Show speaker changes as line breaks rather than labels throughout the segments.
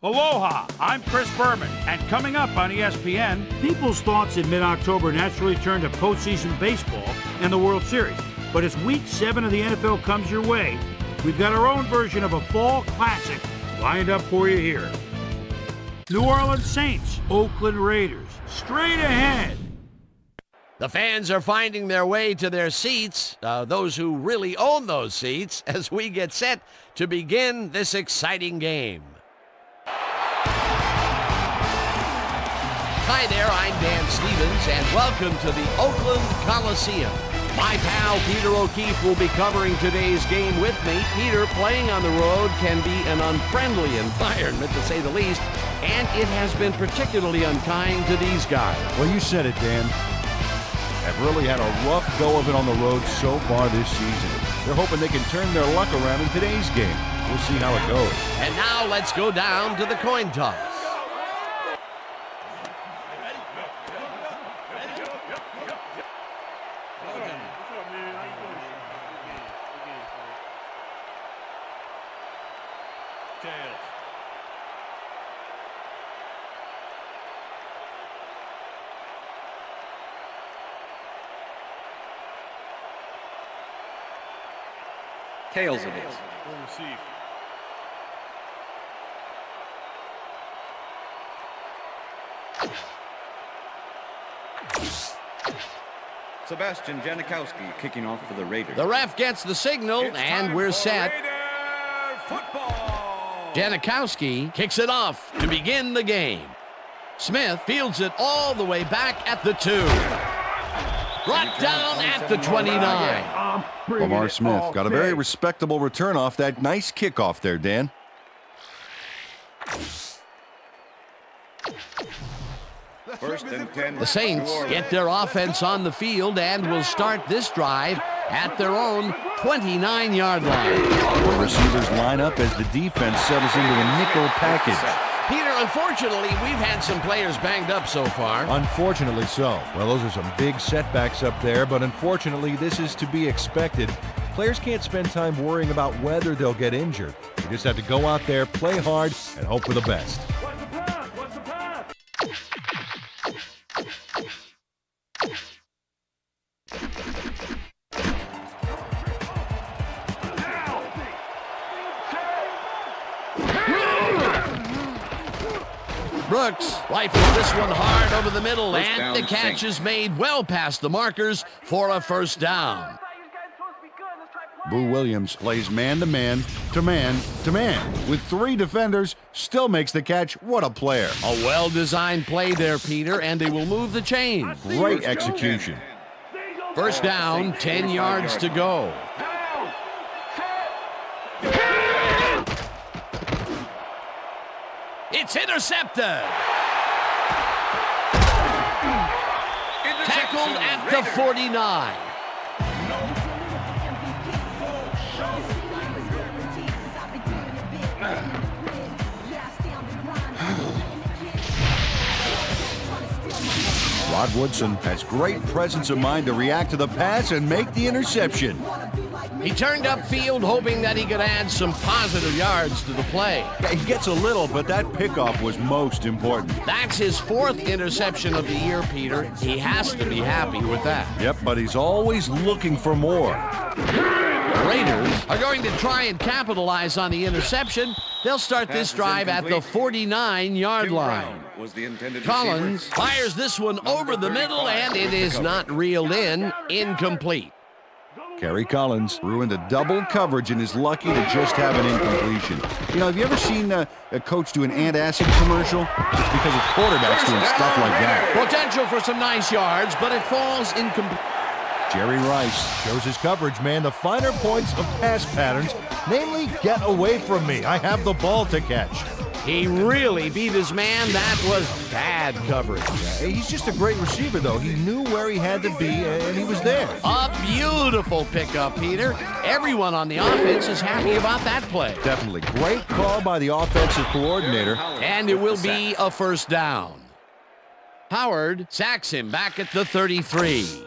Aloha, I'm Chris Berman, and coming up on ESPN, people's thoughts in mid-October naturally turn to postseason baseball and the World Series. But as Week 7 of the NFL comes your way, we've got our own version of a fall classic lined up for you here. New Orleans Saints, Oakland Raiders, straight ahead.
The fans are finding their way to their seats, those who really own those seats, as we get set to begin this exciting game. Hi there, I'm Dan Stevens, and welcome to the Oakland Coliseum. My pal Peter O'Keefe will be covering today's game with me. Peter, playing on the road can be an unfriendly environment, to say the least, and it has been particularly unkind to these guys.
Well, you said it, Dan. Have really had a rough go of it on the road so far this season. They're hoping they can turn their luck around in today's game. We'll see how it goes.
And now let's go down to the coin toss.
Tails it is. Sebastian Janikowski kicking off for the Raiders.
The ref gets the signal, and we're set. Janikowski kicks it off to begin the game. Smith fields it all the way back at the 2. Brought down at the 29.
Lamar Smith got a very respectable return off that nice kickoff there, Dan.
First and 10.
The Saints get their offense on the field and will start this drive at their own 29-yard line.
The receivers line up as the defense settles into a nickel package.
Peter, unfortunately, we've had some players banged up so far.
Unfortunately so. Well, those are some big setbacks up there, but unfortunately, this is to be expected. Players can't spend time worrying about whether they'll get injured. They just have to go out there, play hard, and hope for the best.
Brooks rifles this one hard over the middle, and the catch is made well past the markers for a first down.
Boo Williams plays man-to-man to man-to-man. With 3 defenders, still makes the catch. What a player.
A well-designed play there, Peter, and they will move the chains.
Great execution.
First down, 10 yards to go. It's intercepted. Tackled at the 49.
Rod Woodson has great presence of mind to react to the pass and make the interception.
He turned upfield hoping that he could add some positive yards to the play.
Yeah, he gets a little, but that pickoff was most important.
That's his 4th interception of the year, Peter. He has to be happy with that.
Yep, but he's always looking for more.
The Raiders are going to try and capitalize on the interception. They'll start this drive at the 49-yard line. Collins fires this one over the middle, and it is not reeled in. Incomplete.
Kerry Collins ruined a double coverage and is lucky to just have an incompletion. You know, have you ever seen a coach do an antacid commercial? It's because of quarterbacks doing stuff like that.
Potential for some nice yards, but it falls incomplete.
Jerry Rice
Shows his coverage, man, the finer points of pass patterns, namely, get away from me. I have the ball to catch.
He really beat his man. That was bad coverage.
He's just a great receiver, though. He knew where he had to be, and he was there.
A beautiful pickup, Peter. Everyone on the offense is happy about that play.
Definitely. Great call by the offensive coordinator.
And it will be a first down. Howard sacks him back at the 33.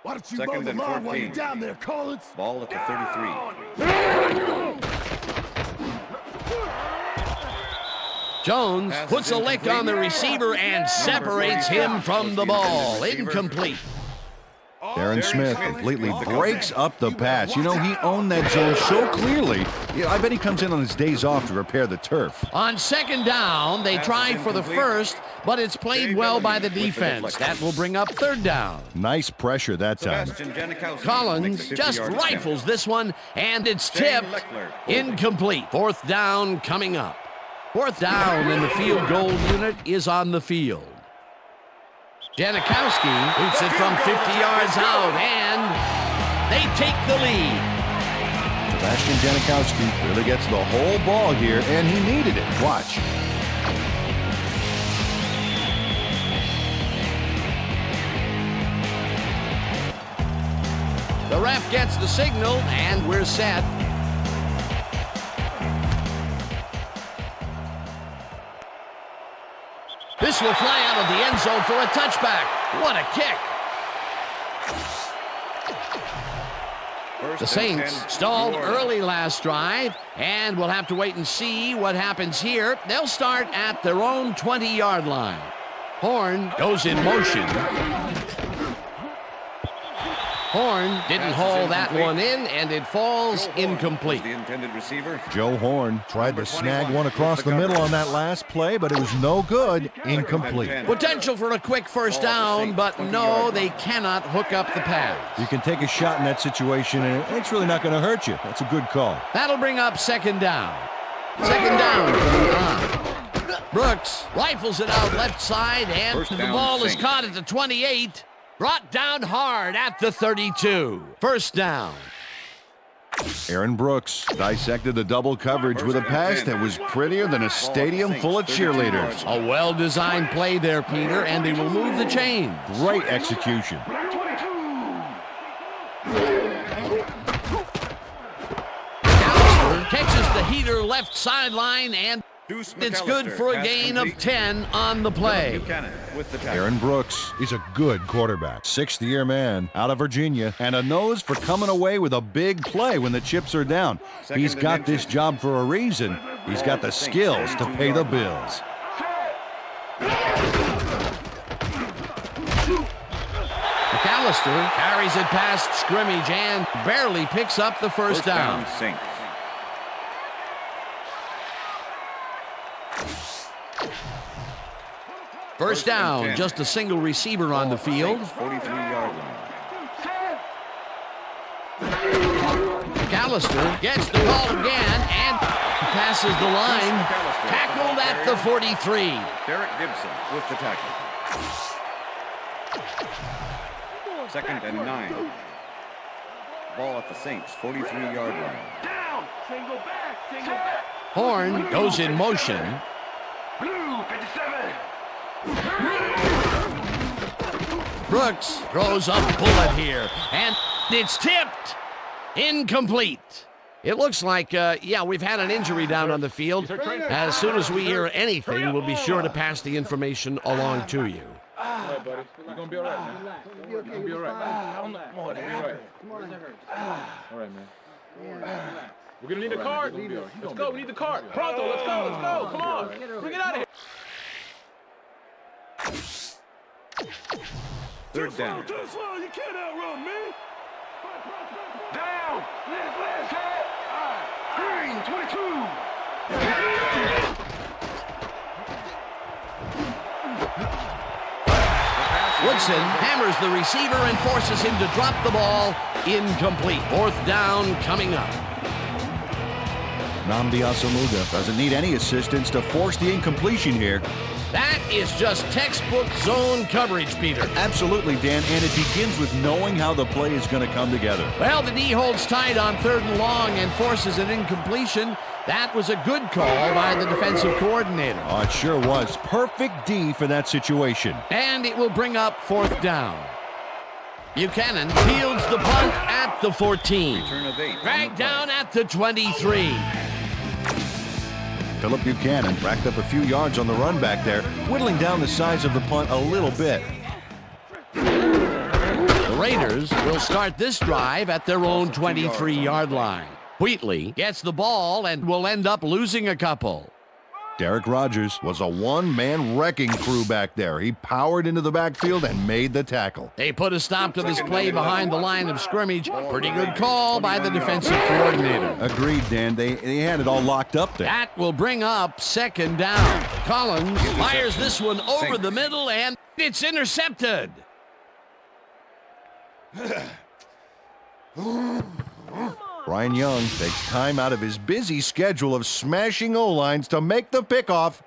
Why don't you
Second
mow the
and
lawn while
14.
you're down there, Collins?
Ball at the 33.
Jones
Pass
puts
is
a lick on the receiver and separates him from the ball. Incomplete.
Darren Smith completely breaks up the pass. You know, he owned that zone so clearly. Yeah, I bet he comes in on his days off to repair the turf.
On second down, they tried for the first, but it's played well by the defense. That will bring up third down.
Nice pressure that time.
Sebastian Janikowski
Collins
makes a
just
50-yard
rifles
attempt.
this one, and it's
Shane
tipped.
Leckler.
Incomplete. Fourth down coming up. Fourth down, and the field goal unit is on the field. Janikowski boots it from 50 yards out, and they take the lead.
Sebastian Janikowski really gets the whole ball here, and he needed it. Watch.
The ref gets the signal, and we're set. This will fly out of the end zone for a touchback. What a kick.
First
The
and
Saints
10,
stalled
New Orleans.
early last drive, and we'll have to wait and see what happens here. They'll start at their own 20-yard line. Horn goes in motion. Horn didn't
Pass is
haul that
incomplete.
one in, and it falls
Joe Horn
incomplete.
was the intended receiver.
Joe Horn tried to snag
21
one across
with the
the middle
cover.
on that last play, but it was no good. Incomplete.
10.
Potential for a quick first
Ball at the
down,
Saints'
but
20-yard
no,
line.
they cannot hook up the pass.
You can take a shot in that situation, and it's really not going to hurt you. That's a good call.
That'll bring up second down. Second down coming on. Brooks rifles it out left side, and
First
the
down,
ball is
Saints.
caught at the 28. Brought down hard at the 32. First down.
Aaron Brooks dissected the double coverage with a pass that was prettier than a stadium full of cheerleaders.
A well-designed play there, Peter, and they will move the chain.
Great execution.
McAllister catches the heater left sideline, and
Deuce
it's good
McAllister.
for a
Pass
gain of
complete.
10 on the play.
Buchanan with the tackle.
Aaron Brooks, he's a good quarterback. Sixth-year man out of Virginia, and a nose for coming away with a big play when the chips are down.
Second
He's
and
got
10.
this job for a reason. He's got the skills to pay the bills.
McAllister carries it past scrimmage and barely picks up the first down.
Saints.
First
and
down,
10.
just a single receiver on the field.
43-yard line.
McAllister gets the ball again and passes the line.
McAllister.
Tackled at the 43.
Derek Gibson with the tackle. Second and 9. Ball at the Saints, 43-yard line.
Horn goes in motion. Brooks throws a bullet here, and it's tipped. Incomplete. It looks like, we've had an injury down on the field. As soon as we hear anything, we'll be sure to pass the information along to you.
All right, buddy. You're going to be all right, man. You're going to be all right. You'll be all right. All right, man. We're going to need a cart. Let's go. We need the cart. Pronto, let's go. Let's go. Come on. Bring it out of here.
Third down.
Too slow, you can't outrun me.
Down! Let's hit! Green, 22!
Woodson hammers the receiver and forces him to drop the ball. Incomplete. Fourth down coming up.
Nnamdi Asomugha doesn't need any assistance to force the incompletion here.
That is just textbook zone coverage, Peter.
Absolutely, Dan, and it begins with knowing how the play is going to come together.
Well, the D holds tight on third and long and forces an incompletion. That was a good call by the defensive coordinator.
Oh, it sure was. Perfect D for that situation.
And it will bring up fourth down. Buchanan fields the punt at the 14.
Return of 8.
Dragged down at the 23.
Philip Buchanan racked up a few yards on the run back there, whittling down the size of the punt a little bit.
The Raiders will start this drive at their own 23-yard line. Wheatley gets the ball and will end up losing a couple.
Derek Rogers was a one-man wrecking crew back there. He powered into the backfield and made the tackle.
They put a stop to this play behind the line of scrimmage. Pretty good call by the defensive coordinator.
Agreed, Dan. They had it all locked up there.
That will bring up second down. Collins fires this one over the middle, and it's intercepted.
Brian Young takes time out of his busy schedule of smashing O-lines to make the pickoff.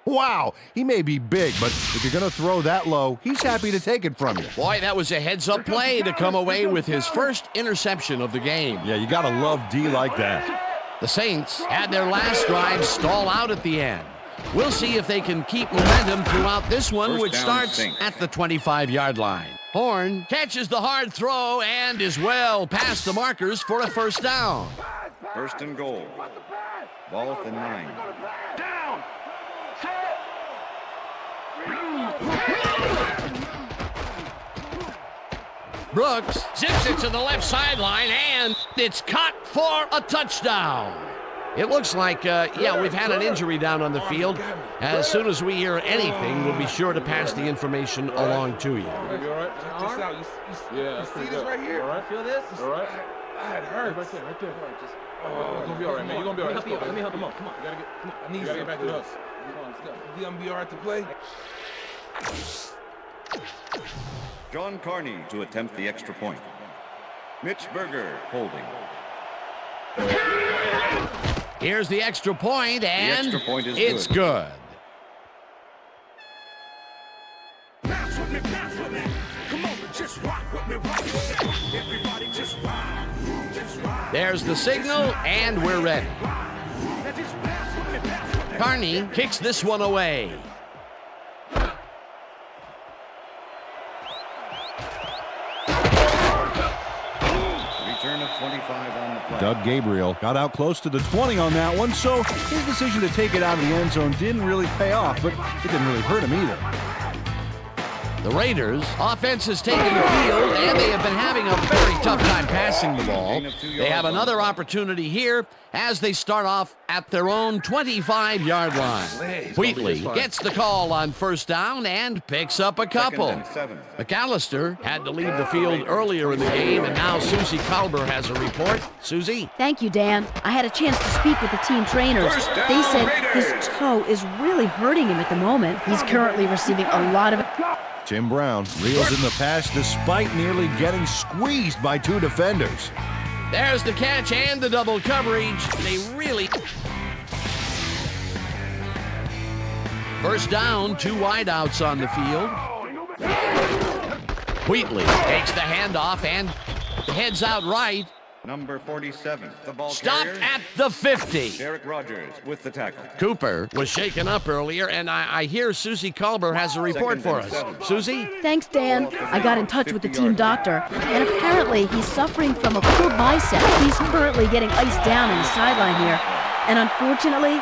Wow, he may be big, but if you're going to throw that low, he's happy to take it from you.
Boy, that was a heads-up play to come away with his first interception of the game.
Yeah, you got to love D like that.
The Saints had their last drive stall out at the end. We'll see if they can keep momentum throughout this one,
First
which
down,
starts
Saints.
at the 25-yard line. Horn catches the hard throw and is well past the markers for a first down.
First and goal. Ball at the 9.
Down. Set.
Brooks zips it to the left sideline, and it's caught for a touchdown. It looks like, we've had an injury down on the field. As soon as we hear anything, we'll be sure to pass the information along to you.
You all right?
Just out.
Yeah,
You see this right here?
All right.
Feel this?
All right.
It hurts.
Right there, right there.
Just,
You're gonna be all right, man. You're gonna be all right.
Let me help you. Let me help you.
Come on. You gotta get. Come on.
I need
You gotta get back to
some
us.
Come on, let's go. You gonna be all right to play?
John Carney to attempt the extra point. Mitch Berger holding.
Here's the extra point, and
extra point is
it's
good.
Bounce with me, bounce with me. Come on, just rock with me, rock with me. Everybody just rock. Just rock.
There's the signal, and we're ready.
Now just bounce with me, bounce with me.
Carney kicks this one away.
Return of 25 on the play.
Doug Gabriel got out close to the 20 on that one, so his decision to take it out of the end zone didn't really pay off, but it didn't really hurt him either.
The Raiders' offense has taken the field, and they have been having a very tough time passing the ball. They have another opportunity here as they start off at their own 25-yard line. Wheatley gets the call on first down and picks up a couple.
Second and 7.
McAllister had to leave the field earlier in the game, and now Susie Kalber has a report. Susie?
Thank you, Dan. I had a chance to speak with the team trainers. They said his toe is really hurting him at the moment. He's currently receiving a lot of...
Tim Brown reels in the pass despite nearly getting squeezed by two defenders.
There's the catch and the double coverage. They really... First down, 2 wideouts on the field. Wheatley takes the handoff and heads out right.
Number 47. The ball
Stopped
carrier.
at the 50.
Derek Rogers with the tackle.
Cooper was shaken up earlier, and I hear Susie Kalber has a report for us. Susie?
Thanks, Dan. I got in touch with the team doctor, and apparently he's suffering from a pulled bicep. He's currently getting iced down in the sideline here, and unfortunately,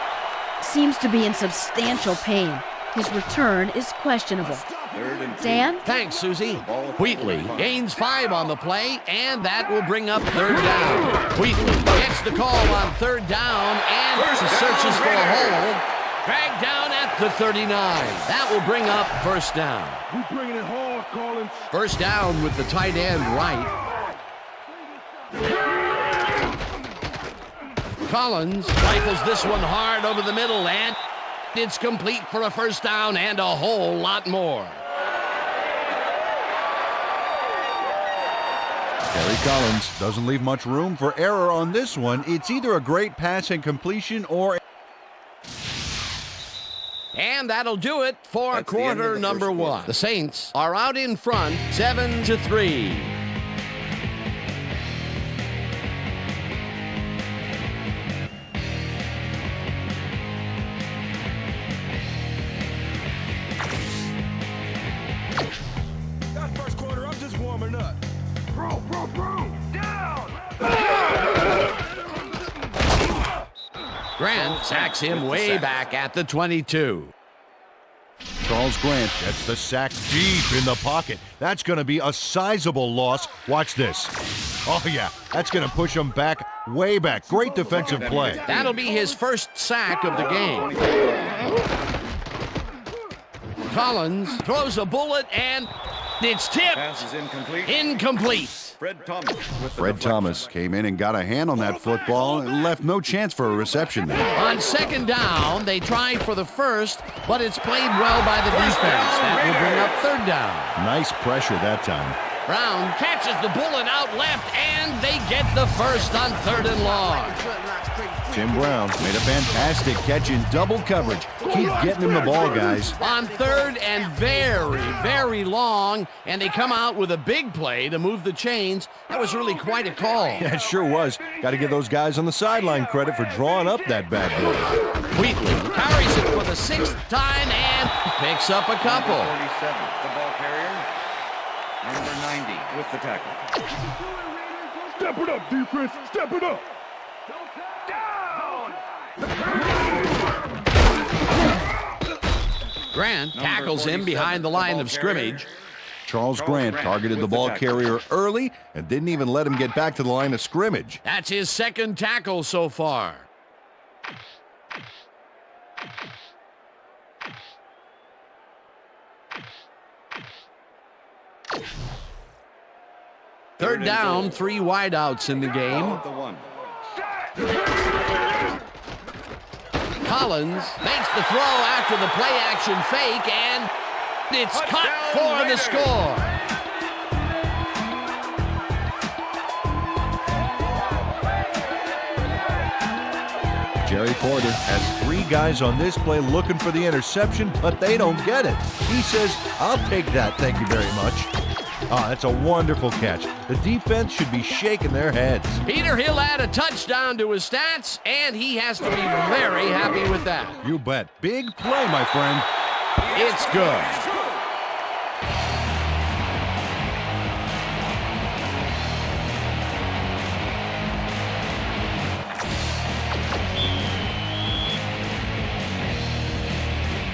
seems to be in substantial pain. His return is questionable.
Third and 2.
Dan?
Thanks, Susie. Wheatley gains 5 on the play, and that will bring up third down. Wheatley gets the call on third down and searches for a hole. Dragged down at the 39. That will bring up first down.
We bringing it hard, Collins.
First down with the tight end right. Collins rifles this one hard over the middle, and it's complete for a first down and a whole lot more.
Terry Collins doesn't leave much room for error on this one. It's either a great pass and completion or...
And that'll do it for
That's the end of
quarter
the
number
first
1. The Saints are out in front, 7-3.
That first quarter, I'm just warming up.
Bro. Down.
Grant sacks him way back at the 22.
Charles Grant.
Gets the sack deep in the pocket. That's going to be a sizable loss. Watch this. Oh, yeah. That's going to push him back, way back. Great defensive play.
That'll be his first sack of the game. Collins throws a bullet, and it's tipped.
Pass is incomplete.
Incomplete.
Fred Thomas.
Fred Thomas came in and got a hand on that football and left no chance for a reception there.
On second down, they try for the first, but it's played well by the defense. That will bring up third down.
Nice pressure that time.
Brown catches the bullet out left, and they get the first on third and long.
Tim Brown made a fantastic catch in double coverage. Keep getting him the ball, guys.
On third and very, very long, and they come out with a big play to move the chains. That was really quite a call.
Yeah, it sure was. Got to give those guys on the sideline credit for drawing up that bad boy.
Wheatley carries it for the sixth time and picks up a couple.
47, the ball carrier. Number 90 with the tackle.
Step it up, defense. Step it up.
Grant tackles him behind the line of scrimmage.
Charles Grant targeted the ball carrier early and didn't even let him get back to the line of scrimmage.
That's his second tackle so far. Third down, 3 wideouts in the game. Collins makes the throw after the play-action fake, and it's cut for the score.
Jerry Porter
Has 3 guys on this play looking for the interception, but they don't get it. He says, I'll take that, thank you very much. Ah, that's a wonderful catch. The defense should be shaking their heads.
Peter, he'll add a touchdown to his stats, and he has to be very happy with that.
You bet. Big play, my friend.
It's good.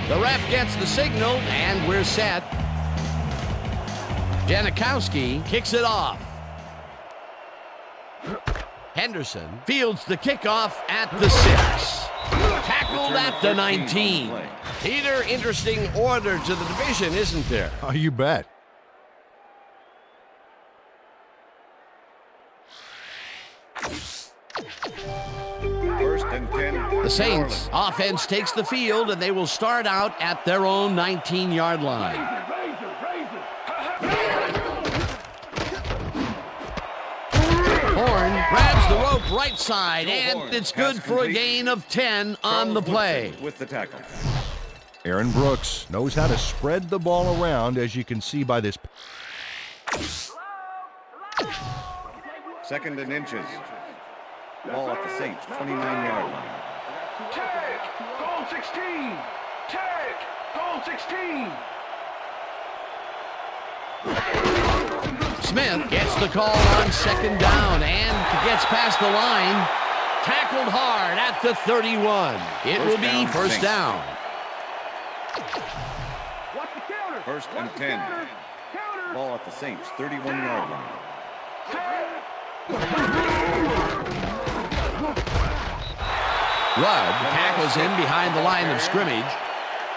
The ref gets the signal, and we're set. Janikowski kicks it off. Henderson fields the kickoff at the 6. Tackled at the 19. Peter, interesting order to the division, isn't there?
Oh, you bet.
First and 10.
The Saints offense takes the field, and they will start out at their own 19-yard line. Horn grabs the rope right side, and it's good for a gain of 10 on the play.
With the tackle.
Aaron Brooks knows how to spread the ball around, as you can see by this.
Second and inches. Ball at the Saints, 29-yard line.
Tag! Goal 16! Tag! Goal 16!
Smith gets the call on second down and gets past the line. Tackled hard at the 31. It will be first down.
First and 10. Ball at the Saints, 31-yard line.
Rudd tackles him behind the line of scrimmage.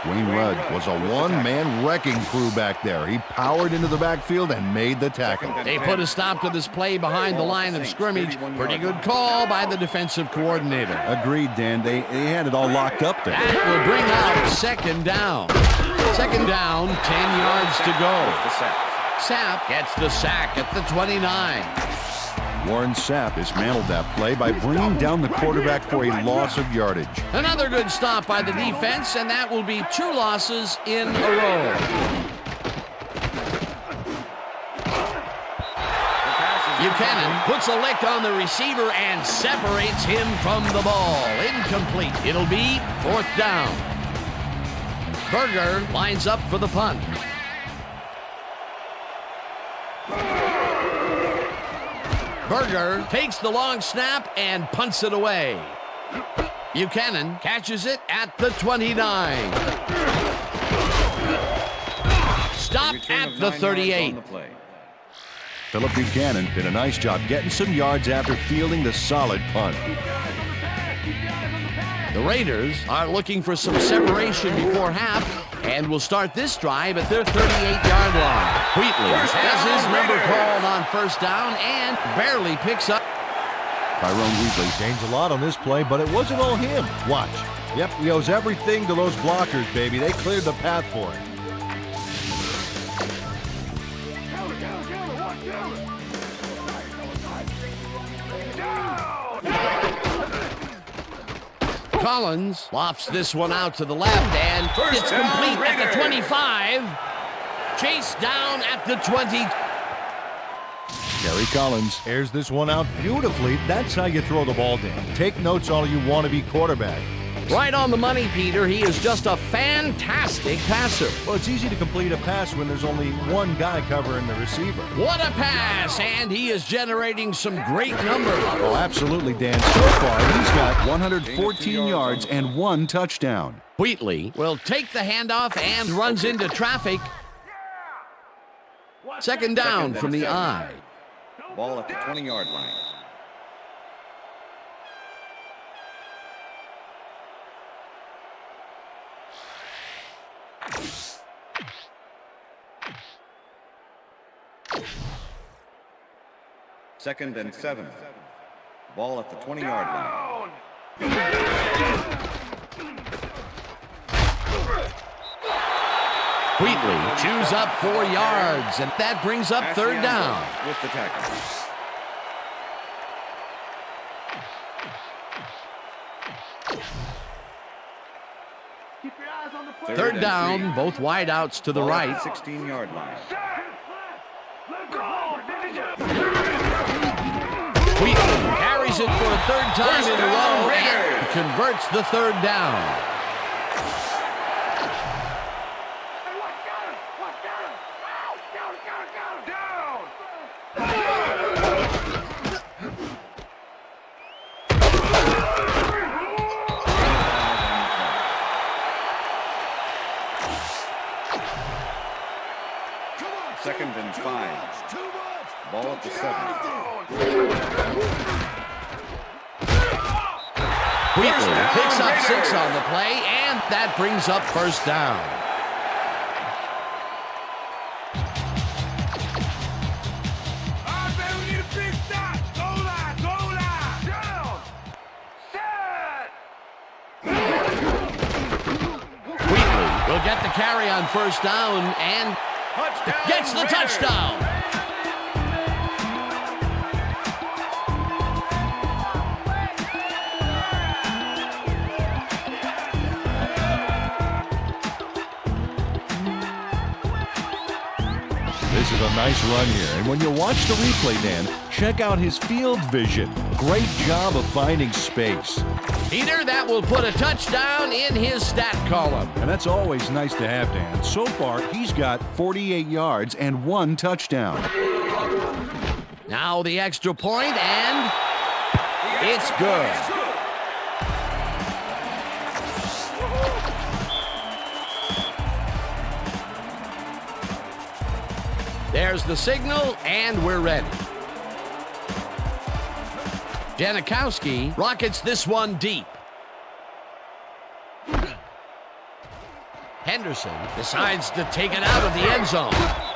Wayne Rudd was a one-man wrecking crew back there. He powered into the backfield and made the tackle.
They put a stop to this play behind the line of scrimmage. Pretty good call by the defensive coordinator.
Agreed, Dan. They had it all locked up there.
That will bring out second down. Second down, 10 yards to go. Sapp gets the sack at the 29.
Warren Sapp dismantled that play by bringing down the quarterback for a loss of yardage.
Another good stop by the defense, and that will be 2 losses in a row. Buchanan puts a lick on the receiver and separates him from the ball. Incomplete. It'll be fourth down. Berger lines up for the punt. Berger takes the long snap and punts it away. Buchanan catches it at the 29. Stop at the 38.
Philip Buchanan did a nice job getting some yards after fielding the solid punt.
The Raiders are looking for some separation before half and will start this drive at their 38-yard line. Wheatley has his number called on first down and barely picks up.
Tyrone Wheatley
Changed a lot on this play, but it wasn't all him. Watch. Yep, he owes everything to those blockers, baby. They cleared the path for him.
Collins lofts this one out to the left, and it's complete at the 25. Chased down at the 20.
Gary Collins
Airs this one out beautifully. That's how you throw the ball down. Take notes all you want to be quarterback.
Right on the money, Peter. He is just a fantastic passer.
Well, it's easy to complete a pass when there's only one guy covering the receiver.
What a pass, and he is generating some great numbers.
Oh, absolutely, Dan. So far, he's got 114 yards and 1 touchdown.
Wheatley will take the handoff and runs into traffic. Second down from the I.
Ball at the 20-yard line. Second and 7. Ball at the 20-yard line.
Wheatley chews up 4 yards, and that brings up third down.
With the tackle.
Third down, both wideouts to the
Ball at
right.
16-yard line.
Wheatley carries it for a third time in a row and converts the third down.
Second and 5. Ball at the 7.
Wheatley picks up 6 on the play, and that brings up first down. Wheatley will get the carry on first down and gets the touchdown.
This is a nice run here. And when you watch the replay, Dan, check out his field vision. Great job of finding space.
Peter, that will put a touchdown in his stat column.
And that's always nice to have, Dan. So far, he's got 48 yards and 1 touchdown.
Now the extra point, and it's good. There's the signal, and we're ready. Janikowski rockets this one deep. Henderson decides to take it out of the end zone.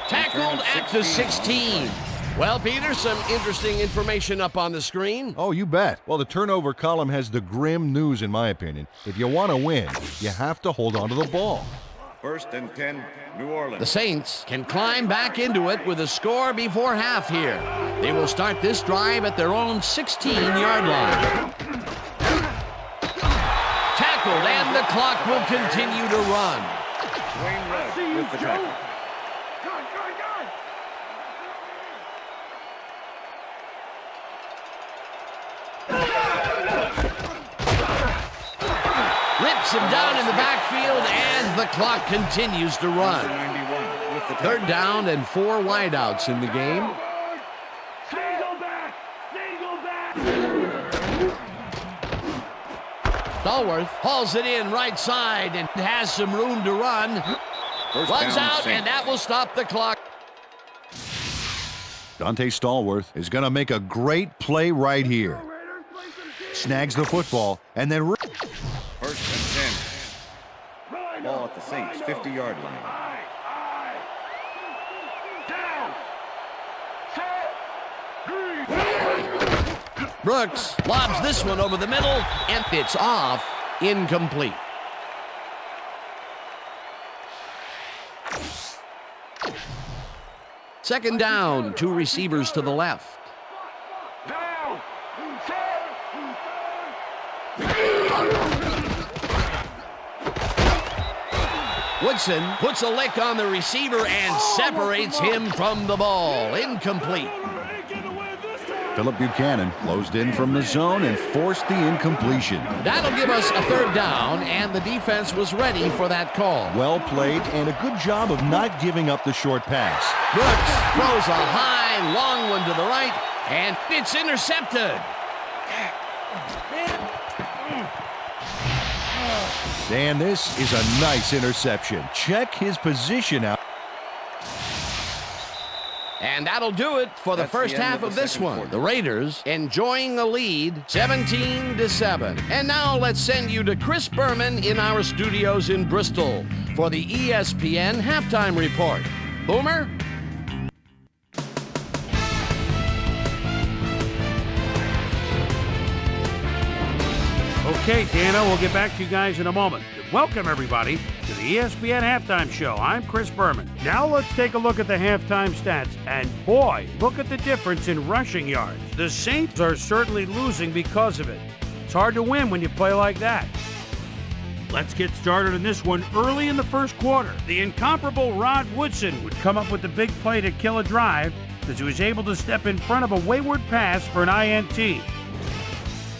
Tackled at the 16. Well, Peter, some interesting information up on the screen.
Oh, you bet. Well, the turnover column has the grim news, in my opinion. If you want to win, you have to hold on to the ball.
First and 10, New Orleans.
The Saints can climb back into it with a score before half here. They will start this drive at their own 16-yard line. Tackled, and the clock will continue to run.
Wayne Red with the tackle.
Rips him down in the backfield, and the clock continues to run.
91 with the tackle.
Third down and 4 wideouts in the game. Stallworth hauls it in right side and has some room to run.
First
Runs
down,
out,
Saints.
and that will stop the clock.
Dante Stallworth is going to make a great play right here. Snags the football, and then...
First and 10. Ball at the Saints, 50-yard line.
Down. Set.
Brooks lobs this one over the middle, and it's off, incomplete. Second down, two receivers to the left.
Down. Set.
Woodson puts a lick on the receiver and separates him from the ball. Incomplete.
Philip Buchanan closed in from the zone and forced the incompletion.
That'll give us a third down, and the defense was ready for that call.
Well played and a good job of not giving up the short pass.
Brooks throws a high, long one to the right, and it's intercepted.
Dan, this is a nice interception. Check his position out.
And that'll do it for the
That's the
first
end
half
of the
of this
second
one.
quarter.
The Raiders enjoying the lead, 17-7. And now let's send you to Chris Berman in our studios in Bristol for the ESPN Halftime Report. Boomer?
Okay, Dana, we'll get back to you guys in a moment. Welcome, everybody, to the ESPN Halftime Show. I'm Chris Berman. Now let's take a look at the halftime stats. And boy, look at the difference in rushing yards. The Saints are certainly losing because of it. It's hard to win when you play like that. Let's get started in this one early in the first quarter. The incomparable Rod Woodson would come up with the big play to kill a drive as he was able to step in front of a wayward pass for an INT.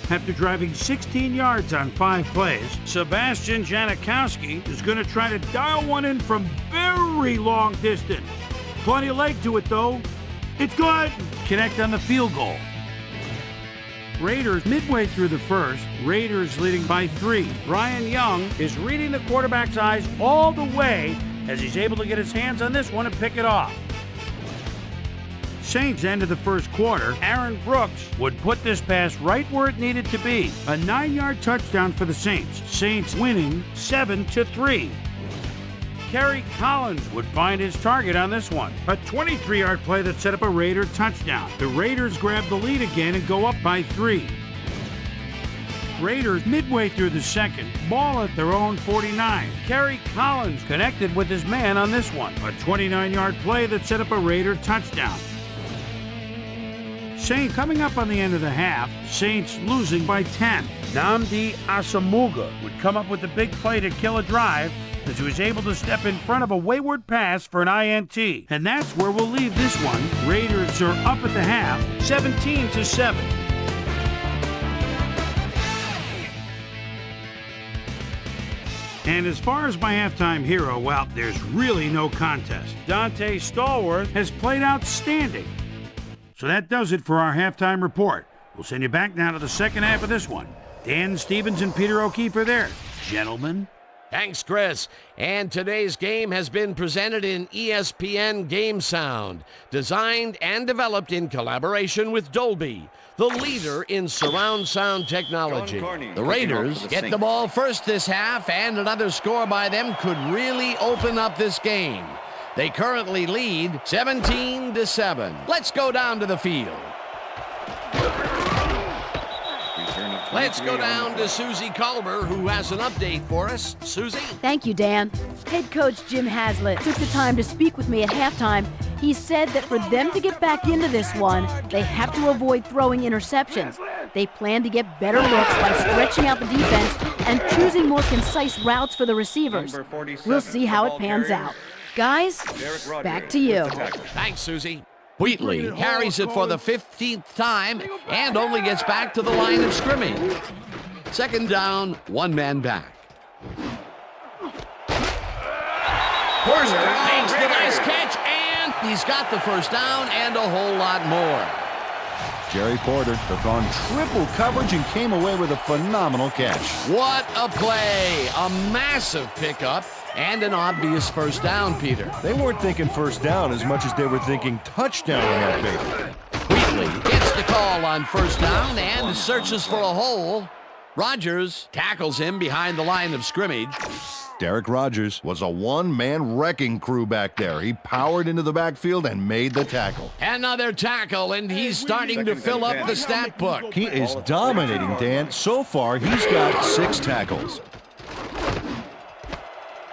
After driving 16 yards on 5 plays, Sebastian Janikowski is going to try to dial one in from very long distance. Plenty of leg to it, though. It's good. Connect on the field goal. Raiders midway through the first, Raiders leading by 3. Brian Young is reading the quarterback's eyes all the way as he's able to get his hands on this one and pick it off. Saints ended the first quarter. Aaron Brooks would put this pass right where it needed to be. A 9-yard touchdown for the Saints. Saints winning 7-3. Kerry Collins would find his target on this one. A 23-yard play that set up a Raider touchdown. The Raiders grab the lead again and go up by 3. Raiders midway through the second, ball at their own 49. Kerry Collins connected with his man on this one. A 29-yard play that set up a Raider touchdown. Saints coming up on the end of the half, Saints losing by 10. Nnamdi Asamuga would come up with the big play to kill a drive as he was able to step in front of a wayward pass for an INT. And that's where we'll leave this one. Raiders are up at the half, 17-7. And as far as my halftime hero, well, there's really no contest. Dante Stallworth has played outstanding. So that does it for our halftime report. We'll send you back now to the second half of this one. Dan Stevens and Peter O'Keefe are there. Gentlemen.
Thanks, Chris. And today's game has been presented in ESPN Game Sound, designed and developed in collaboration with Dolby, the leader in surround sound technology. The Raiders get the ball first this half, and another score by them could really open up this game. They currently lead 17-7. Let's go down to the field. Let's go down to Susie Culber, who has an update for us. Susie?
Thank you, Dan. Head coach Jim Haslett took the time to speak with me at halftime. He said that for them to get back into this one, they have to avoid throwing interceptions. They plan to get better looks by stretching out the defense and choosing more concise routes for the receivers. We'll see how it pans out. Guys, back to you.
Thanks, Susie. Wheatley carries it for the 15th time and only gets back to the line of scrimmage. Second down, one man back. Hurst makes the nice catch, and he's got the first down and a whole lot more.
Jerry Porter took on triple coverage and came away with a phenomenal catch.
What a play! A massive pickup and an obvious first down, Peter.
They weren't thinking first down as much as they were thinking touchdown on that baby.
Wheatley gets the call on first down and searches for a hole. Rodgers tackles him behind the line of scrimmage.
Derek Rodgers was a one-man wrecking crew back there. He powered into the backfield and made the tackle.
Another tackle, and he's starting to fill up the stat book.
He is dominating, Dan. So far, he's got 6 tackles.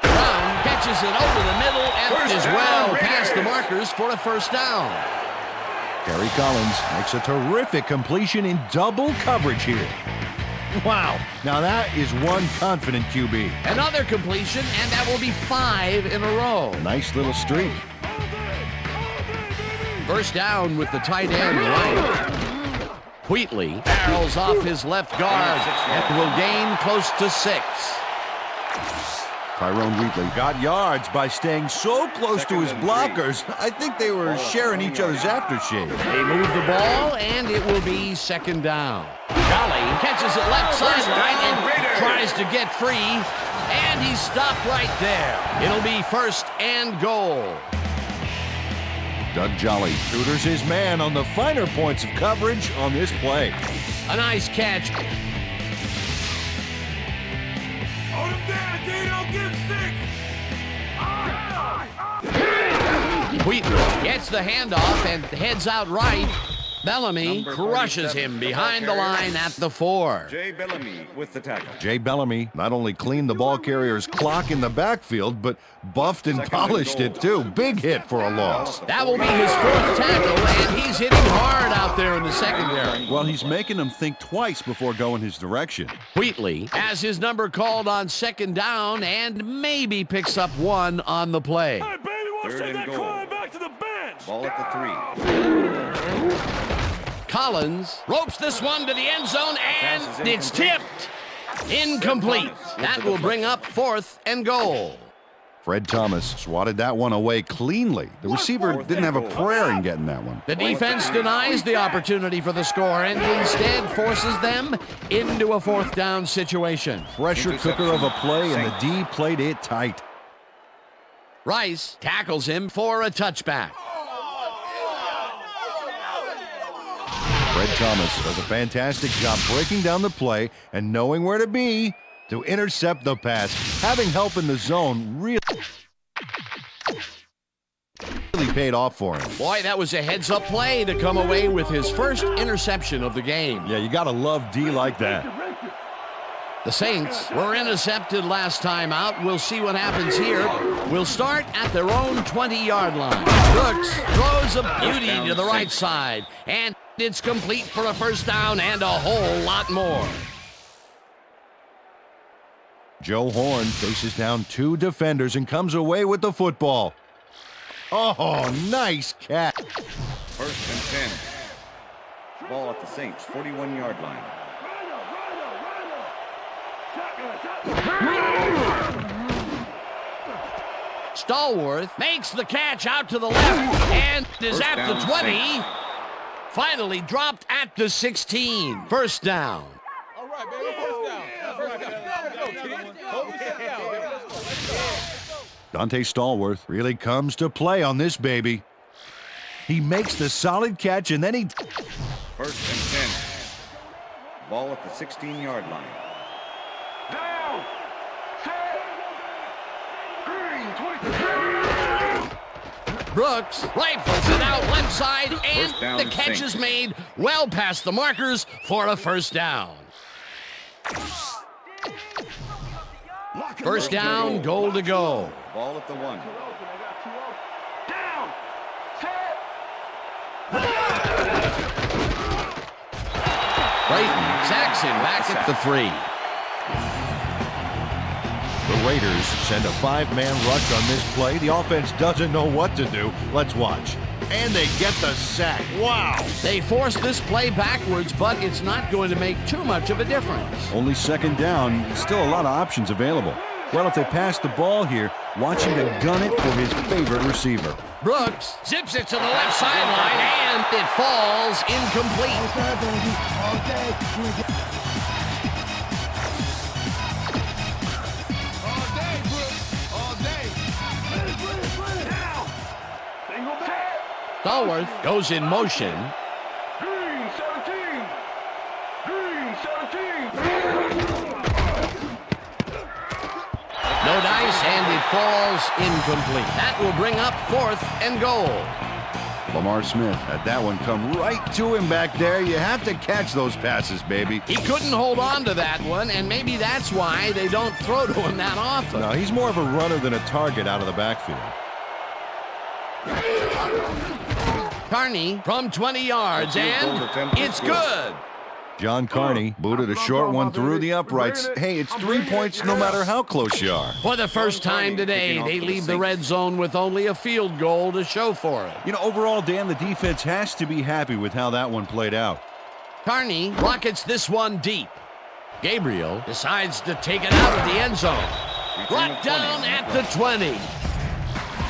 Brown catches it over the middle and is well past the markers for a first down.
Gary Collins makes a terrific completion in double coverage here. Wow, now that is one confident QB.
Another completion, and that will be 5 in a row.
Nice little streak.
First down with the tight end right. Wheatley barrels off his left guard and will gain close to 6.
Tyrone Wheatley
Got yards by staying so close to his blockers. I think they were sharing each other's aftershave.
They move the ball, and it will be second down. Jolly catches it left sideline and tries to get free, and he's stopped right there. It'll be first and goal.
Doug Jolly
Tutors his man on the finer points of coverage on this play.
A nice catch.
Hold him down, Dino. Give 6.
Wheatley gets the handoff and heads out right. Bellamy crushes him behind the line at the 4.
Jay Bellamy with the tackle.
Jay Bellamy not only cleaned the ball carrier's clock in the backfield, but buffed and polished it too. Big hit for a loss.
That will be his 4th tackle, and he's hitting hard out there in the secondary.
Well, he's making them think twice before going his direction.
Wheatley has his number called on second down and maybe picks up 1 on the play.
Hey, baby, won't
Third
send
and
that
goal.
crying back to the bench.
Ball at the 3.
Collins ropes this one to the end zone, and it's tipped. Incomplete. That will bring up 4th and goal.
Fred Thomas swatted that one away cleanly. The receiver didn't have a prayer in getting that one.
The defense denies the opportunity for the score and instead forces them into a 4th down situation.
Pressure cooker of a play, and the D played it tight.
Rice tackles him for a touchback.
Fred Thomas does a fantastic job breaking down the play and knowing where to be to intercept the pass. Having help in the zone really paid off for him.
Boy, that was a heads-up play to come away with his first interception of the game.
Yeah, you got to love D like that.
The Saints were intercepted last time out. We'll see what happens here. We'll start at their own 20-yard line. Brooks throws a beauty to the right side, and it's complete for a first down and a whole lot more.
Joe Horn faces down 2 defenders and comes away with the football. Oh, nice catch.
First and 10. Ball at the Saints, 41-yard line.
Stallworth makes the catch out to the left and is
First
at the
down,
20.
Saints.
Finally dropped at the 16. First down.
All right, baby. First down. First down. Let's go, T. Hold the step down, baby. Let's go.
Dante Stallworth really comes to play on this baby. He makes the solid catch and then he...
First and 10. Ball at the 16-yard line.
Down. Set. Green. 23.
Brooks rifles it out left side, and
First down,
the catch is
Saints.
made well past the markers for a first down. First down, goal to go.
Ball at the 1.
Down. Set.
Brayton sacks him back at the 3.
The Raiders send a 5-man rush on this play. The offense doesn't know what to do. Let's watch. And they get the sack. Wow.
They force this play backwards, but it's not going to make too much of a difference.
Only second down, still a lot of options available. Well, if they pass the ball here, watch him to gun it for his favorite receiver.
Brooks zips it to the left sideline, and it falls incomplete. Stallworth goes in motion.
Green 17. Green 17.
No dice, and it falls incomplete. That will bring up 4th and goal.
Lamar Smith had that one come right to him back there. You have to catch those passes, baby.
He couldn't hold on to that one, and maybe that's why they don't throw to him that often.
No, he's more of a runner than a target out of the backfield.
Carney from 20 yards, and it's good.
John Carney booted a short one through the uprights. Hey, it's 3 points no matter how close you are.
For the first time today, they leave the red zone with only a field goal to show for it.
You know, overall, Dan, the defense has to be happy with how that one played out.
Carney rockets this one deep. Gabriel decides to take it out of the end zone. Brought down at the 20.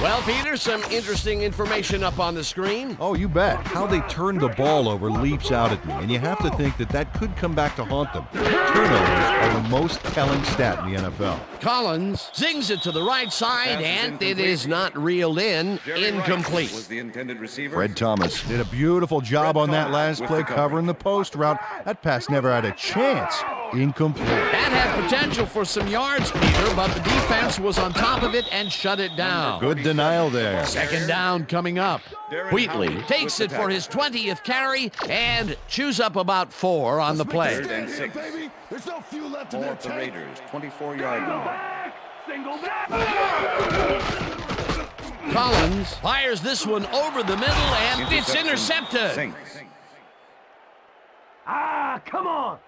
Well, Peter, some interesting information up on the screen.
Oh, you bet. How they turned the ball over leaps out at me, and you have to think that that could come back to haunt them. Turnovers are the most telling stat in the NFL.
Collins zings it to the right side, and it is not reeled in. Incomplete.
Was the intended receiver.
Fred Thomas.
Did a beautiful job on that last play covering the post route. That pass never had a chance. Incomplete.
That had potential for some yards, Peter, but the defense was on top of it and shut it down.
Good denial there.
Second down coming up. Wheatley takes it for his 20th carry and chews up about 4 on the play.
3rd and 6.
There's no fuel left in
Ball
their
at the
tank.
Raiders, 24-yard line.
Single back.
Collins fires this one over the middle, and it's intercepted.
Sinks.
Ah, come on.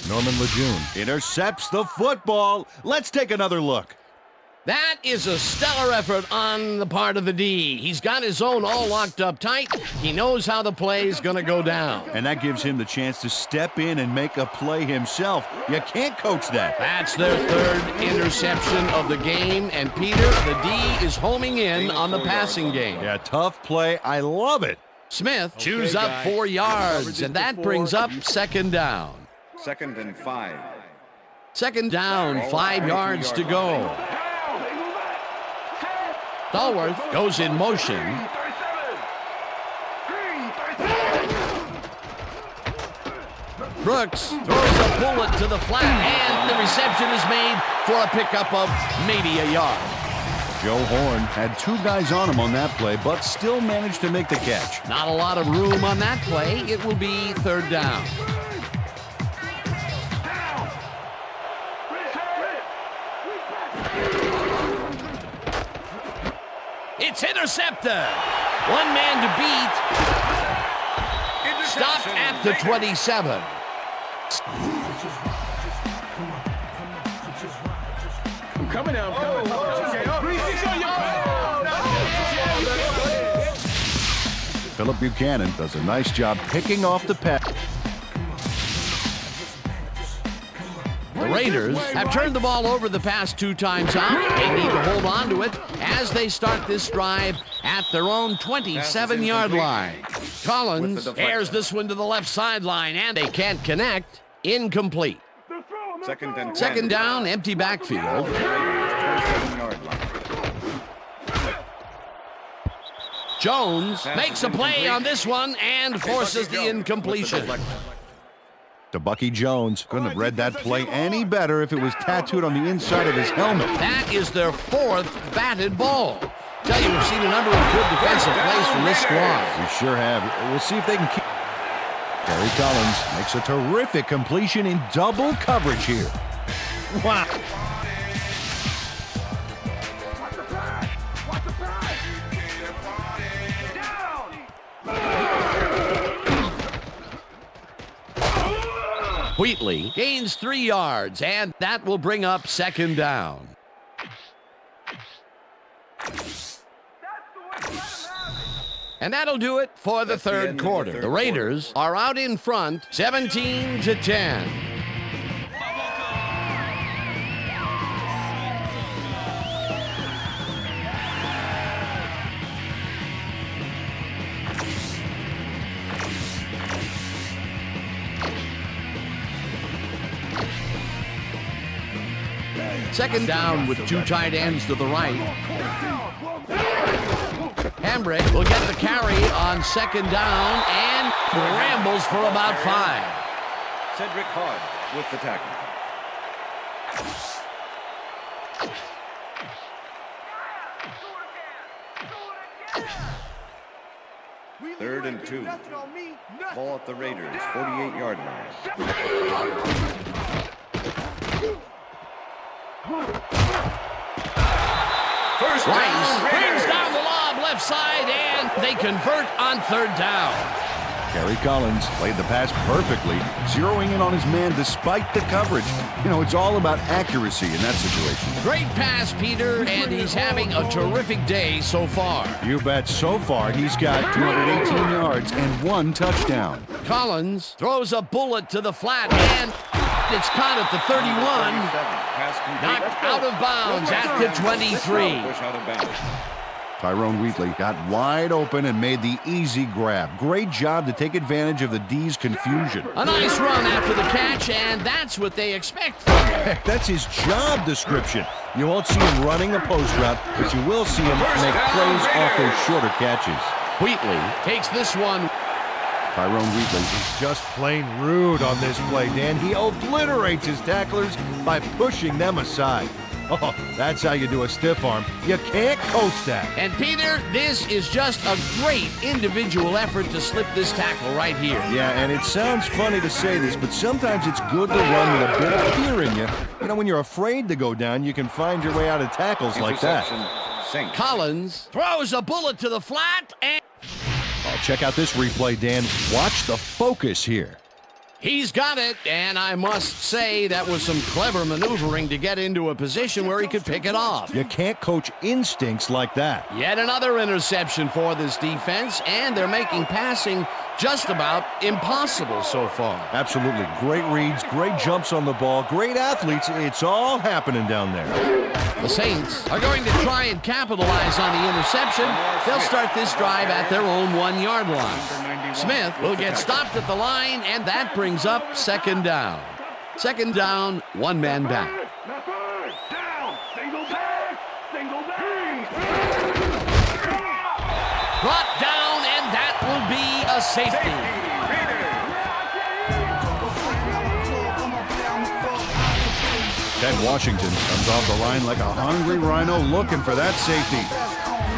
Norman Lejeune.
Intercepts the football. Let's take another look.
That is a stellar effort on the part of the D. He's got his zone all locked up tight. He knows how the play is going to go down.
And that gives him the chance to step in and make a play himself. You can't coach that.
That's their 3rd interception of the game, and Peter, the D is homing in on the passing game.
Yeah, tough play. I love it.
Smith chews up 4 yards, and that brings up 2nd down.
2nd and 5.
2nd down, 5 yards to go. Stallworth goes in motion. Brooks throws a bullet to the flat, and the reception is made for a pickup of maybe a yard.
Joe Horn had 2 guys on him on that play, but still managed to make the catch.
Not a lot of room on that play. It will be 3rd down. It's intercepted. 1 man to beat. Stopped at the 27.
I'm coming now. I'm coming.
Philip Buchanan does a nice job picking off the pass.
The Raiders have turned the ball over the past 2 times out. They need to hold on to it as they start this drive at their own 27-yard line. Collins airs this one to the left sideline, and they can't connect. Incomplete.
2nd and 10.
2nd down, empty backfield.
27-yard line.
Jones makes a play on this one and forces the incompletion.
To Bucky Jones. Couldn't have read that play any better if it was tattooed on the inside of his helmet.
That is their 4th batted ball. Tell you, we've seen a number of good defensive plays from this squad.
We sure have. We'll see if they can keep. Gary Collins makes a terrific completion in double coverage here. Wow.
Wheatley gains 3 yards, and that will bring up 2nd down. And that'll do it for the 3rd quarter. The Raiders are out in front, 17-10. Second down with 2 tight ends to the right. Hambrick will get the carry on second down and rambles for about 5.
Cedric Hodge with the tackle. Third and 2. Ball at the Raiders, 48-yard line.
First down, brings down the lob left side, and they convert on third down.
Gary Collins played the pass perfectly, zeroing in on his man despite the coverage. You know, it's all about accuracy in that situation.
Great pass, Peter, and he's having a terrific day so far.
You bet. So far, he's got 218 yards and 1 touchdown.
Collins throws a bullet to the flat, and it's caught at the 31. Knocked out of bounds at the 23.
Push out of bounds.
Tyrone Wheatley got wide open and made the easy grab. Great job to take advantage of the D's confusion.
A nice run after the catch, and that's what they expect from him.
Heck, that's his job description. You won't see him running a post route, but you will see him make plays off those shorter catches.
Wheatley takes this one.
Tyrone Wheatley
He's just plain rude on this play, Dan. He obliterates his tacklers by pushing them aside. Oh, that's how you do a stiff arm. You can't coach that.
And Peter, this is just a great individual effort to slip this tackle right here.
Yeah, and it sounds funny to say this, but sometimes it's good to run with a bit of fear in you. You know, when you're afraid to go down, you can find your way out of tackles like that.
Saints.
Collins throws a bullet to the flat, and
Oh, check out this replay, Dan. Watch the focus here.
he's got it. And I must say that was some clever maneuvering to get into a position where he could pick it off.
You can't coach instincts like that.
Yet another interception for this defense, and they're making passing just about impossible so far.
Absolutely. Great reads, great jumps on the ball, great athletes. It's all happening down there.
The Saints are going to try and capitalize on the interception. They'll start this drive at their own 1-yard line. Smith will get stopped at the line, and that brings up second down. Second down, 1 man back.
Now third down. Single back. Single back.
Brought down, and that will be a safety.
Ted Washington comes off the line like a hungry rhino looking for that safety.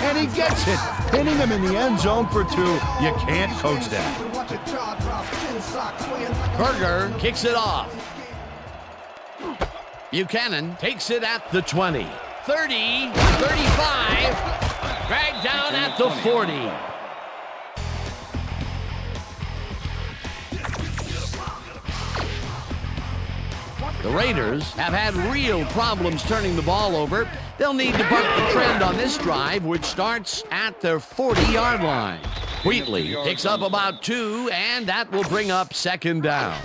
And he gets it, hitting him in the end zone for 2. You can't coach that.
Berger kicks it off. Buchanan takes it at the 20. 30, 35, dragged down at the 40. The Raiders have had real problems turning the ball over. They'll need to buck the trend on this drive, which starts at their 40-yard line. Wheatley picks up about 2, and that will bring up second down.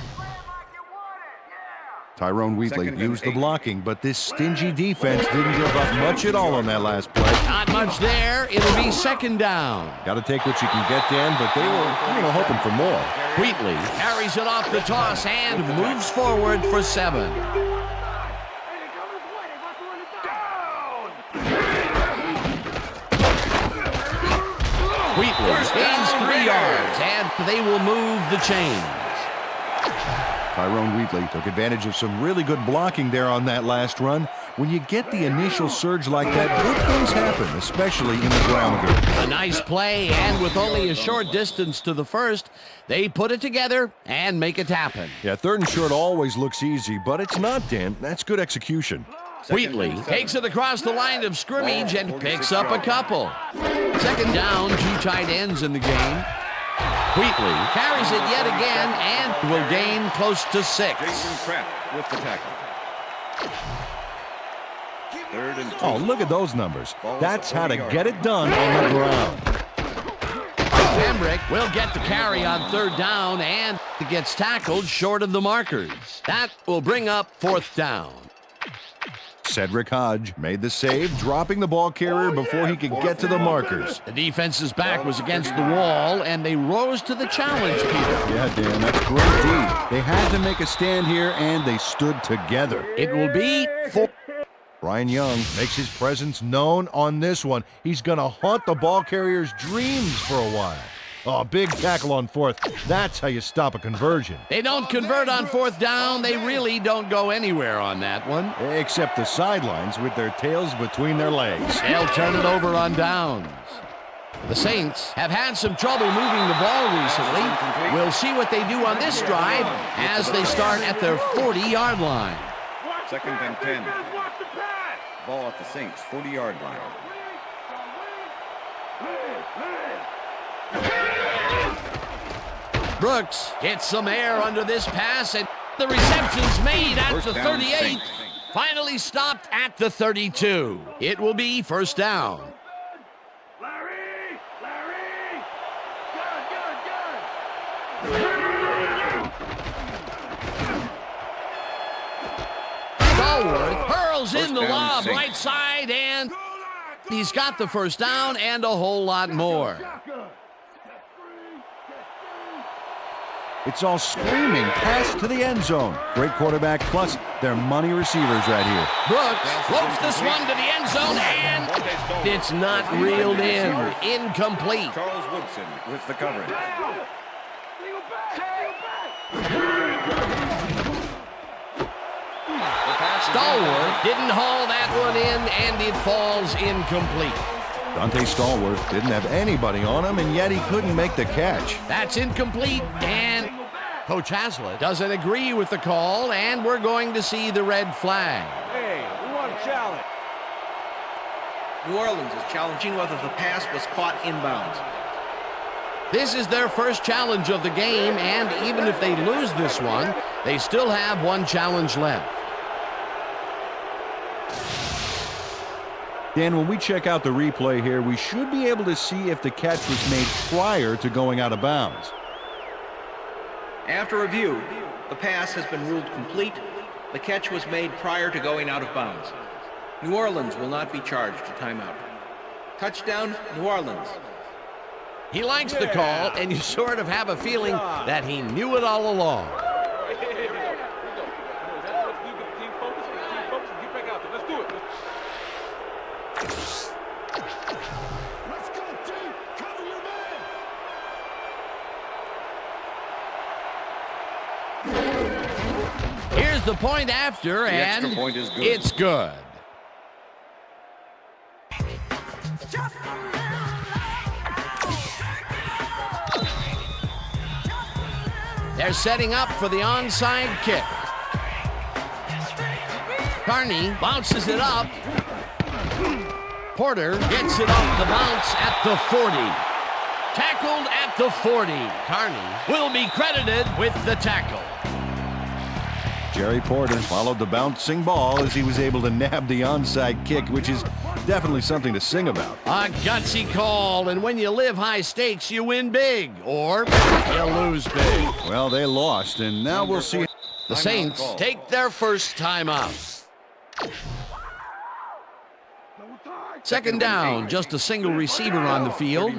Tyrone Wheatley used the blocking, but this stingy defense didn't give up much at all on that last play.
Not much there. It'll be second down.
Got to take what you can get, Dan, but they were hoping for more.
Wheatley carries it off the toss and moves forward for 7. Wheatley gains 3 yards, and they will move the chains.
Tyrone Wheatley took advantage of some really good blocking there on that last run. When you get the initial surge like that, good things happen, especially in the ground game.
A nice play, and with only a short distance to the first, they put it together and make it happen.
Yeah, 3rd and short always looks easy, but it's not, Dan. That's good execution.
Wheatley takes it across the line of scrimmage and picks up a couple. Second down, 2 tight ends in the game. Wheatley carries it yet again and will gain close to 6.
Jason Pratt with the tackle. 3rd and 2.
Oh, look at those numbers. That's how to get it done on the ground.
Hambrick will get the carry on 3rd down, and it gets tackled short of the markers. That will bring up 4th down.
Cedric Hodge made the save, dropping the ball carrier before he could get to the markers.
The defense's back was against the wall, and they rose to the challenge, Peter.
Yeah, Dan, that's great D. They had to make a stand here, and they stood together.
It will be 4.
Brian Young makes his presence known on this one. He's going to haunt the ball carrier's dreams for a while. Oh, big tackle on fourth. That's how you stop a conversion.
They don't convert on fourth down. They really don't go anywhere on that one.
Except the sidelines with their tails between their legs.
They'll turn it over on downs. The Saints have had some trouble moving the ball recently. We'll see what they do on this drive as they start at their 40-yard line.
2nd and 10. Ball at the Saints 40-yard line.
Brooks gets some air under this pass, and the reception's made at the 38. Finally stopped at the 32. It will be first down.
Larry!
Stallworth hurls in the
First down,
lob
Saints.
right side, and he's got the first down and a whole lot more.
It's all screaming pass to the end zone. Great quarterback, plus their money receivers right here.
Brooks floats this one to the end zone, and it's not reeled in. Incomplete.
Charles Woodson with the coverage.
Stallworth didn't haul that one in, and it falls incomplete.
Dante Stallworth didn't have anybody on him, and yet he couldn't make the catch.
That's incomplete, and Coach Haslett doesn't agree with the call, and we're going to see the red flag.
Hey, we want a challenge. New Orleans is challenging whether the pass was caught inbounds.
This is their first challenge of the game, and even if they lose this one, they still have one challenge left.
Dan, when we check out the replay here, we should be able to see if the catch was made prior to going out of bounds.
After review, the pass has been ruled complete. The catch was made prior to going out of bounds. New Orleans will not be charged a timeout. Touchdown, New Orleans.
He likes the call, and you sort of have a feeling that he knew it all along. Here's the point after, and
extra point is good.
It's good. They're setting up for the onside kick. Carney bounces it up. Porter gets it off the bounce at the 40. Tackled at the 40. Carney will be credited with the tackle.
Jerry Porter followed the bouncing ball as he was able to nab the onside kick, which is definitely something to sing about.
A gutsy call, and when you live high stakes, you win big, or you lose big.
Well, they lost, and now we'll see.
The Saints take their first timeout. Second down, just a single receiver on the field.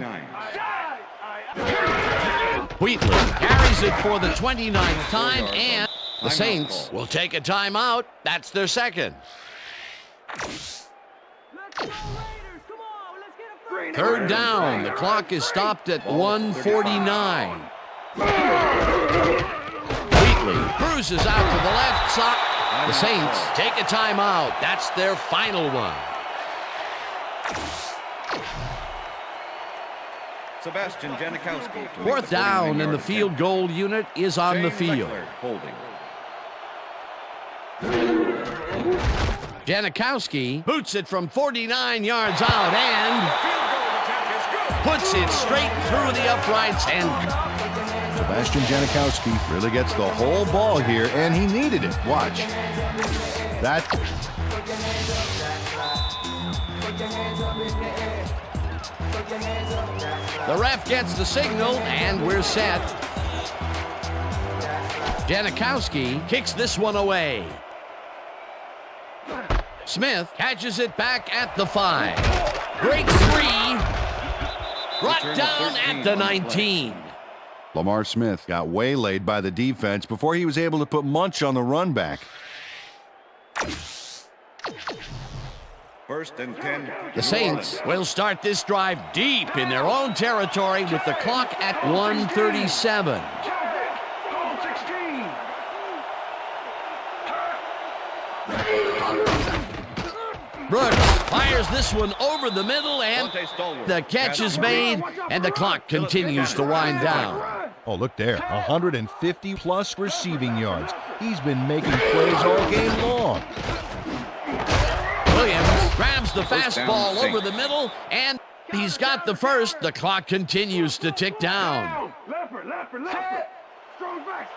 Wheatley carries it for the 29th time, and the Saints will take a timeout. That's their second. Third down. The clock is stopped at 1:49. Wheatley cruises out to the left side. The Saints take a timeout. That's their final one.
Sebastian Janikowski.
Fourth down, and the field goal unit is on the field.
Holding.
Janikowski boots it from 49 yards out and puts it straight through the uprights, and
Sebastian Janikowski really gets the whole ball here, and he needed it. Watch. That.
the ref gets the signal, and we're set. Janikowski kicks this one away. Smith catches it back at the 5. Breaks 3. Brought down at the 19.
Lamar Smith got waylaid by the defense before he was able to put Munch on the run back.
First and 10.
The Saints will start this drive deep in their own territory with the clock at 1:37.
Call 16.
Brooks fires this one over the middle, and the catch is made, and the clock continues to wind down.
Oh, look there, 150-plus receiving yards. He's been making plays all game long.
Williams grabs the fastball over the middle, and he's got the first. The clock continues to tick down.
Left. Strong back.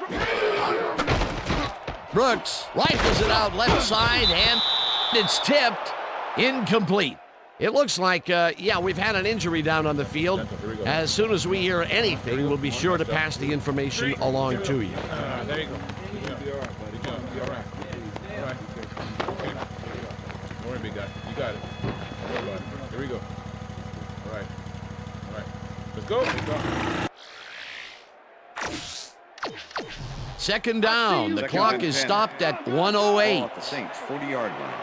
Brooks rifles it out left side, and it's tipped. Incomplete. It looks like, we've had an injury down on the field. As soon as we hear anything, we'll be sure to pass the information along to you.
There you go. You'll be all right, buddy. You'll be all right. All right. Okay. Don't worry, big guy. You got it. Don't worry about it. Here we go. All right. Let's go.
Second down. The clock is stopped at 1:08.
Ball at the Saints 40-yard line.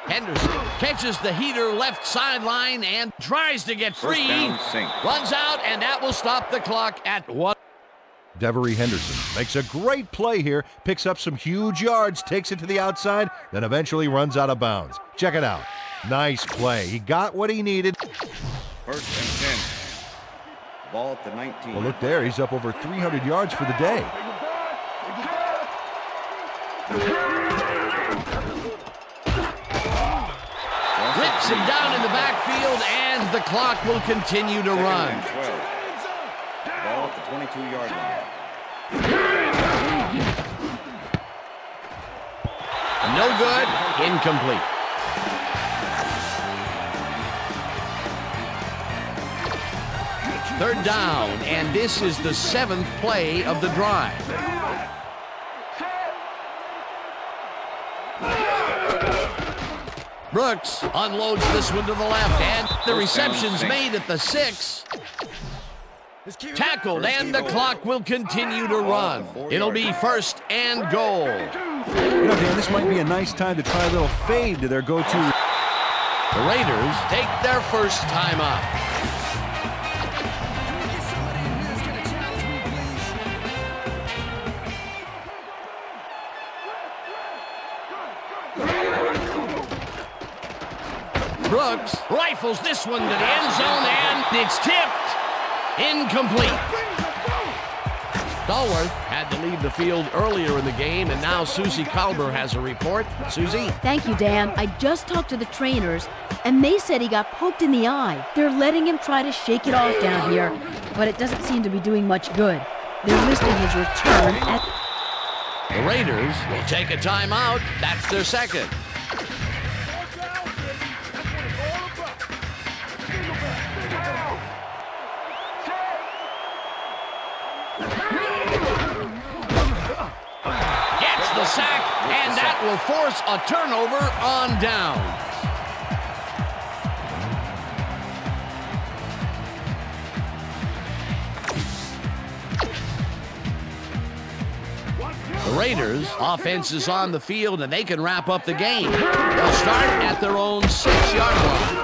Henderson catches the heater left sideline and tries to get free. Runs out, and that will stop the clock at 1.
Devery Henderson makes a great play here, picks up some huge yards, takes it to the outside, then eventually runs out of bounds. Check it out. Nice play. He got what he needed.
First and 10. Ball at the 19.
Well, look there. He's up over 300 yards for the day.
Rips him down in the backfield, and the clock will continue to run.
Ball at the 22-yard line.
No good. Incomplete. Third down, and this is the 7th play of the drive. Brooks unloads this one to the left, and the reception's made at the 6. Tackled, and the clock will continue to run. It'll be first and goal.
You know, Dan, this might be a nice time to try a little fade to their go-to.
The Raiders take their first time out. Brooks rifles this one to the end zone, and it's tipped. Incomplete. Stallworth had to leave the field earlier in the game, and now Susie Kalber has a report. Susie?
Thank you, Dan. I just talked to the trainers, and they said he got poked in the eye. They're letting him try to shake it off down here, but it doesn't seem to be doing much good. They're listing his return at...
The Raiders will take a timeout. That's their second. Gets the sack, and that will force a turnover on downs. The Raiders' offense is on the field, and they can wrap up the game. They'll start at their own 6-yard line.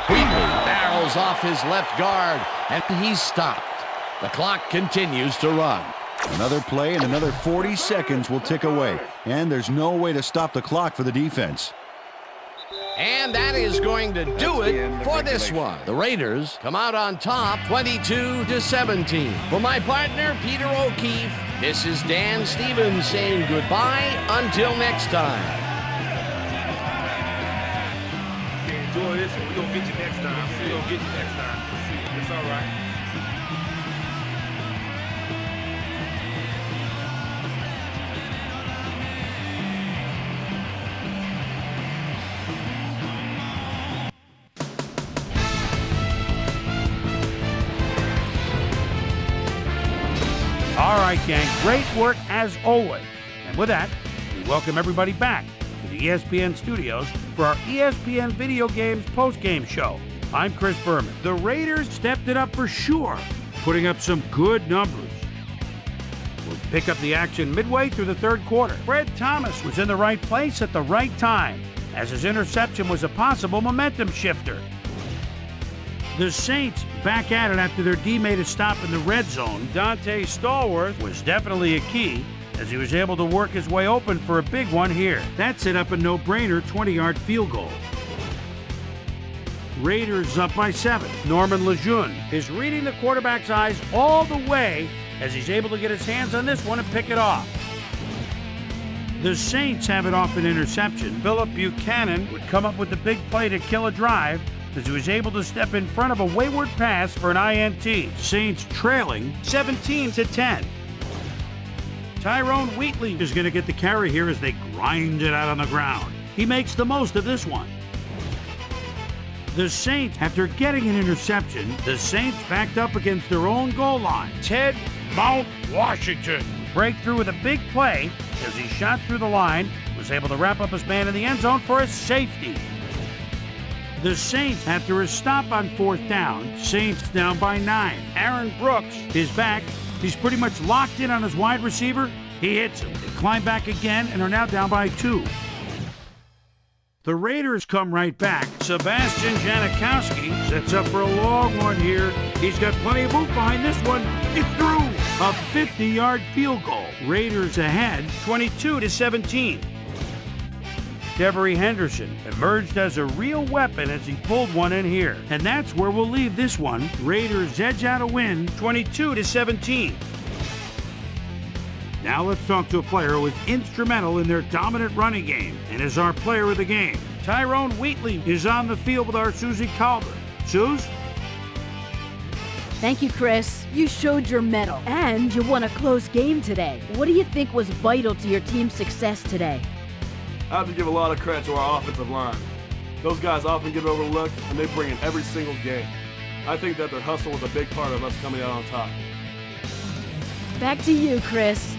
Wheatley barrels off his left guard, and he's stopped. The clock continues to run.
Another play and another 40 seconds will tick away. And there's no way to stop the clock for the defense.
And that is going to do it for this one. The Raiders come out on top 22-17. For my partner, Peter O'Keefe, this is Dan Stevens saying goodbye until next time.
Enjoy this, and we're going to get you next time. We're going to get you next time. It's all right.
All right, gang, great work as always. And with that, we welcome everybody back to the ESPN studios for our ESPN Video Games post-game show. I'm Chris Berman. The Raiders stepped it up for sure, putting up some good numbers. We're pick up the action midway through the third quarter. Fred Thomas was in the right place at the right time, as his interception was a possible momentum shifter. The Saints back at it after their D made a stop in the red zone. Dante Stallworth was definitely a key, as he was able to work his way open for a big one here. That set up a no-brainer 20-yard field goal. Raiders up by 7. Norman Lejeune is reading the quarterback's eyes all the way as he's able to get his hands on this one and pick it off. The Saints have it off an interception. Philip Buchanan would come up with the big play to kill a drive as he was able to step in front of a wayward pass for an INT. Saints trailing 17-10. Tyrone Wheatley is going to get the carry here as they grind it out on the ground. He makes the most of this one. The Saints, after getting an interception, the Saints backed up against their own goal line. Ted Mount Washington break through with a big play as he shot through the line, was able to wrap up his man in the end zone for a safety. The Saints, after a stop on 4th down, Saints down by 9. Aaron Brooks is back. He's pretty much locked in on his wide receiver. He hits him. They climb back again and are now down by 2. The Raiders come right back. Sebastian Janikowski sets up for a long one here. He's got plenty of oomph behind this one. It's through. A 50-yard field goal. Raiders ahead, 22-17. Devery Henderson emerged as a real weapon as he pulled one in here. And that's where we'll leave this one. Raiders edge out a win, 22-17. Now let's talk to a player who was instrumental in their dominant running game and is our player of the game. Tyrone Wheatley is on the field with our Susie Calder. Suze?
Thank you, Chris. You showed your mettle, and you won a close game today. What do you think was vital to your team's success today?
I have to give a lot of credit to our offensive line. Those guys often get overlooked, and they bring in every single game. I think that their hustle was a big part of us coming out on top.
Back to you, Chris.